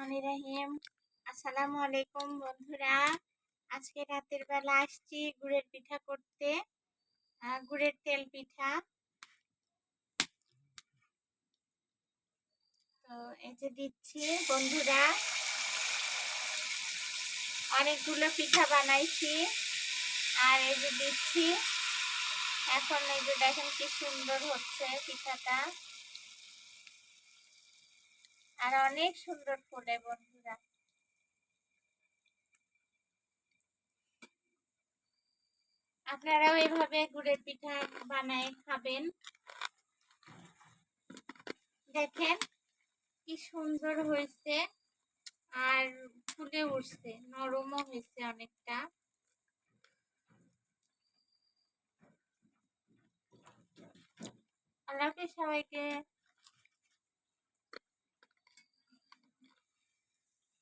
রহমানির রহিম। আসসালামু আলাইকুম বন্ধুরা। আজকে রাতের বেলা আসছি গুড়ের পিঠা করতে, গুড়ের তেল পিঠা। তো এই যে দিচ্ছি বন্ধুরা, অনেকগুলো পিঠা বানাইছি আর এই যে দিচ্ছি। এখন এই যে দেখেন কি সুন্দর হচ্ছে পিঠাটা, আর অনেক সুন্দর ফোলে বন্ধুরা। আপনারাও এভাবে গুড়ের পিঠা বানায় খাবেন। দেখেন কি সুন্দর হয়েছে, আর ফুলে উঠছে, নরমও হয়েছে অনেকটা। আল্লাহ হাফেজ সবাইকে।